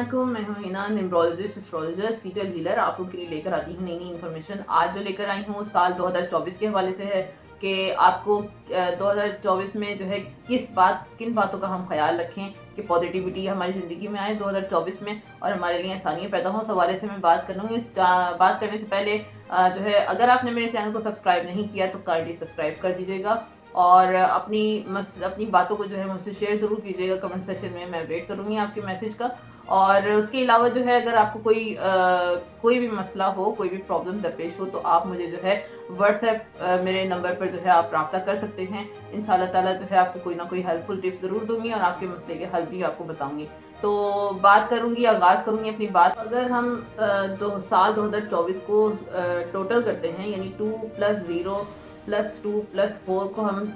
अस्सलामुअलैकुम, मैं हूँ Hina, numerologist, astrologer, spiritual healer. आप लोग के लिए लेकर आती हूँ नई नई इन्फॉर्मेशन। आज जो लेकर आई हूँ साल 2024 के हवाले से है कि आपको 2024 में जो है किन बातों का हम ख्याल रखें कि पॉजिटिविटी हमारी ज़िंदगी में आए 2024 में और हमारे लिए आसानियाँ पैदा हों। इस हवाले से मैं बात करूँगी। बात करने से पहले जो है, अगर आपने मेरे चैनल को सब्सक्राइब नहीं किया तो काइंडली सब्सक्राइब कर दीजिएगा और अपनी बातों को जो है मुझसे शेयर ज़रूर कीजिएगा कमेंट सेक्शन में। मैं वेट करूँगी आपके मैसेज का। और उसके अलावा जो है, अगर आपको कोई भी मसला हो, कोई भी प्रॉब्लम दरपेश हो, तो आप मुझे जो है व्हाट्सएप मेरे नंबर पर जो है आप रब्ता कर सकते हैं। इंशाल्लाह ताला जो है आपको कोई ना कोई हेल्पफुल टिप्स ज़रूर दूंगी और आपके मसले के हल भी आपको बताऊंगी। तो आगाज़ करूंगी अपनी बात। अगर हम साल 2024 को टोटल करते हैं, यानी 2+0+2+4 को हम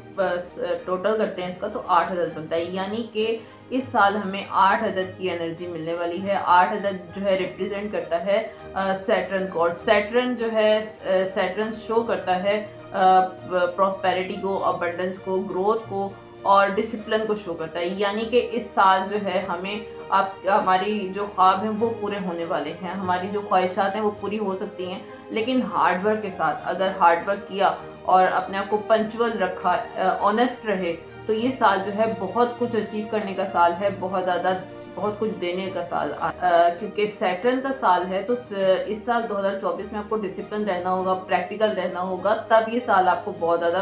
टोटल करते हैं इसका, तो 8 अदद बनता है। यानी कि इस साल हमें 8 अदद की एनर्जी मिलने वाली है। 8 अदद जो है रिप्रेजेंट करता है सैटर्न को, और सैटर्न जो है सैटर्न शो करता है प्रॉस्पेरिटी को, अबंडेंस को, ग्रोथ को और डिसिप्लिन को शो करता है। यानी कि इस साल जो है हमारी जो ख्वाब हैं वो पूरे होने वाले हैं, हमारी जो ख्वाहिशात हैं वो पूरी हो सकती हैं, लेकिन हार्डवर्क के साथ। अगर हार्डवर्क किया और अपने आप को पंचुअल रखा, ऑनेस्ट रहे, तो ये साल जो है बहुत कुछ अचीव करने का साल है, बहुत कुछ देने का साल। क्योंकि सैटर्न का साल है, तो इस साल 2024 में आपको डिसिप्लिन रहना होगा, प्रैक्टिकल रहना होगा, तब ये साल आपको बहुत ज़्यादा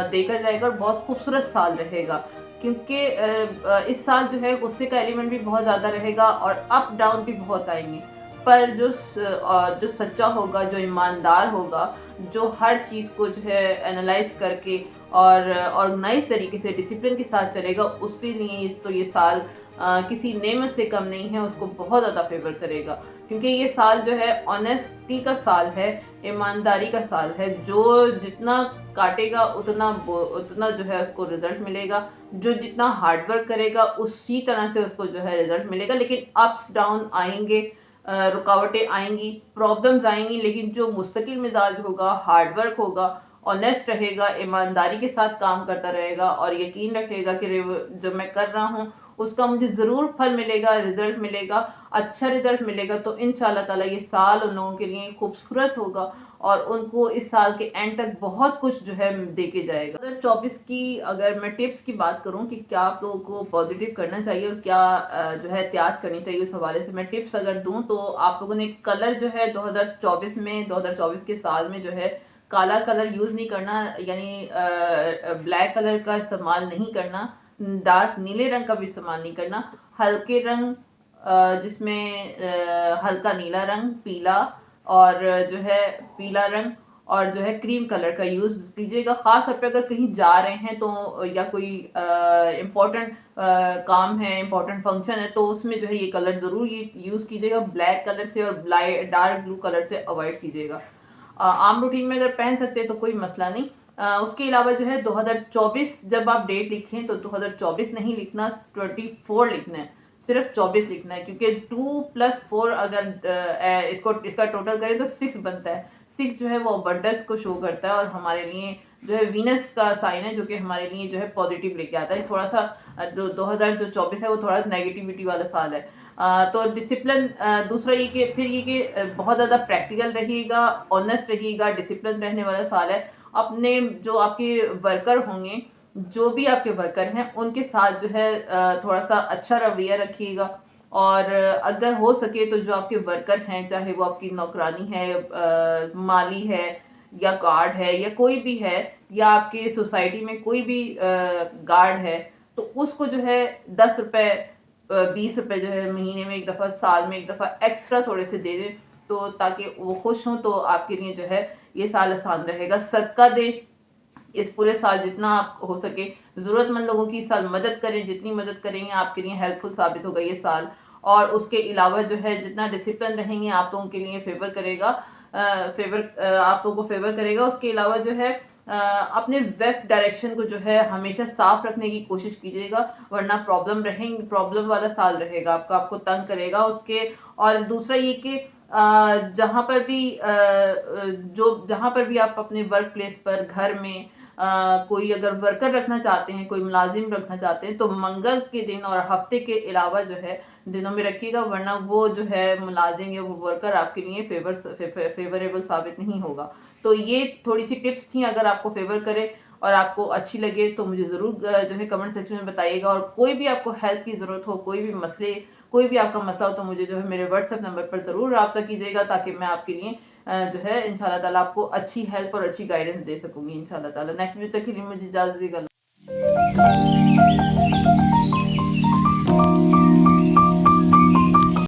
देकर जाएगा और बहुत खूबसूरत साल रहेगा। क्योंकि इस साल जो है गुस्से का एलिमेंट भी बहुत ज़्यादा रहेगा और अप डाउन भी बहुत आएंगे। पर जो सच्चा होगा, जो ईमानदार होगा, जो हर चीज़ को जो है एनालाइज करके और ऑर्गेनाइज तरीके से डिसिप्लिन के साथ चलेगा, उसके लिए तो ये साल किसी नेमत से कम नहीं है, उसको बहुत ज़्यादा फेवर करेगा। क्योंकि ये साल जो है ऑनेस्टी का साल है, ईमानदारी का साल है। जो जितना काटेगा उतना जो है उसको रिजल्ट मिलेगा। जो जितना हार्डवर्क करेगा उसी तरह से उसको जो है रिजल्ट मिलेगा। लेकिन अप्स डाउन आएंगे, रुकावटें आएंगी, प्रॉब्लम्स आएंगी, लेकिन जो मुस्तकिल मिजाज होगा, हार्डवर्क होगा, ऑनेस्ट रहेगा, ईमानदारी के साथ काम करता रहेगा और यकीन रखेगा कि जो मैं कर रहा हूँ उसका मुझे ज़रूर फल मिलेगा, रिजल्ट मिलेगा, अच्छा रिजल्ट मिलेगा, तो इंशाल्लाह ताला ये साल उन लोगों के लिए खूबसूरत होगा और उनको इस साल के एंड तक बहुत कुछ जो है दे के जाएगा। 2024 की अगर मैं टिप्स की बात करूं कि क्या आप लोगों को पॉजिटिव करना चाहिए और क्या जो है एहतियात करनी चाहिए, उस हवाले से मैं टिप्स अगर दूं, तो आप लोगों ने कलर जो है 2024 के साल में जो है काला कलर यूज़ नहीं करना, यानी ब्लैक कलर का इस्तेमाल नहीं करना, डार्क नीले रंग का भी इस्तेमाल नहीं करना। हल्के रंग जिसमें हल्का नीला रंग, पीला और जो है पीला रंग और जो है क्रीम कलर का यूज़ कीजिएगा। ख़ास तौर पे अगर कहीं जा रहे हैं तो, या कोई इम्पोर्टेंट काम है, इम्पोर्टेंट फंक्शन है, तो उसमें जो है ये कलर ज़रूर यूज़ कीजिएगा। ब्लैक कलर से और डार्क ब्लू कलर से अवॉइड कीजिएगा। आम रूटीन में अगर पहन सकते हैं तो कोई मसला नहीं। उसके अलावा जो है 2024 जब आप डेट लिखें तो 2024 नहीं लिखना, 24 लिखना है, सिर्फ 24 लिखना है। क्योंकि 2+4 अगर इसका टोटल करें तो 6 बनता है। 6 जो है वो अबंडेंस को शो करता है और हमारे लिए जो है वीनस का साइन है, जो कि हमारे लिए जो है पॉजिटिव लेके आता है। थोड़ा सा 2024 है वो थोड़ा नेगेटिविटी वाला साल है। तो डिसिप्लिन, दूसरा ये कि बहुत ज़्यादा प्रैक्टिकल रहिएगा, ऑनेस्ट रहिएगा, डिसिप्लिन रहने वाला साल है। अपने जो आपके वर्कर होंगे, जो भी आपके वर्कर हैं, उनके साथ जो है थोड़ा सा अच्छा रवैया रखिएगा। और अगर हो सके तो जो आपके वर्कर हैं, चाहे वो आपकी नौकरानी है, माली है या गार्ड है या कोई भी है, या आपके सोसाइटी में कोई भी गार्ड है, तो उसको जो है 10 रुपए 20 रुपए जो है महीने में एक दफ़ा, साल में एक दफ़ा एक्स्ट्रा थोड़े से दे दें, तो ताकि वो खुश हों, तो आपके लिए जो है ये साल आसान रहेगा। सदका दें इस पूरे साल जितना आप हो सके, ज़रूरतमंद लोगों की इस साल मदद करें, जितनी मदद करेंगे आपके लिए हेल्पफुल साबित होगा ये साल। और उसके अलावा जो है जितना डिसिप्लिन रहेंगे आप लोगों के लिए फेवर करेगा, आप लोगों को फेवर करेगा। उसके अलावा जो है अपने वेस्ट डायरेक्शन को जो है हमेशा साफ रखने की कोशिश कीजिएगा, वरना प्रॉब्लम वाला साल रहेगा, आपको तंग करेगा उसके। और दूसरा ये कि जहाँ पर भी आप अपने वर्क प्लेस पर, घर में, कोई अगर वर्कर रखना चाहते हैं, कोई मुलाजिम रखना चाहते हैं, तो मंगल के दिन और हफ्ते के अलावा जो है दिनों में रखिएगा, वरना वो जो है मुलाजिम या वो वर्कर आपके लिए फेवरेबल साबित नहीं होगा। तो ये थोड़ी सी टिप्स थी, अगर आपको फेवर करे और आपको अच्छी लगे तो मुझे ज़रूर जो है कमेंट सेक्शन में बताइएगा। और कोई भी आपको हेल्प की ज़रूरत हो, कोई भी आपका मसला हो, तो मुझे जो है मेरे व्हाट्सएप नंबर पर ज़रूर रब्ता कीजिएगा, ताकि मैं आपके लिए जो है इंशाल्लाह ताला आपको अच्छी हेल्प और अच्छी गाइडेंस दे सकूंगी इंशाल्लाह ताला। नेक्स्ट वीडियो तक के लिए मुझे इजाज़त दीजिएगा।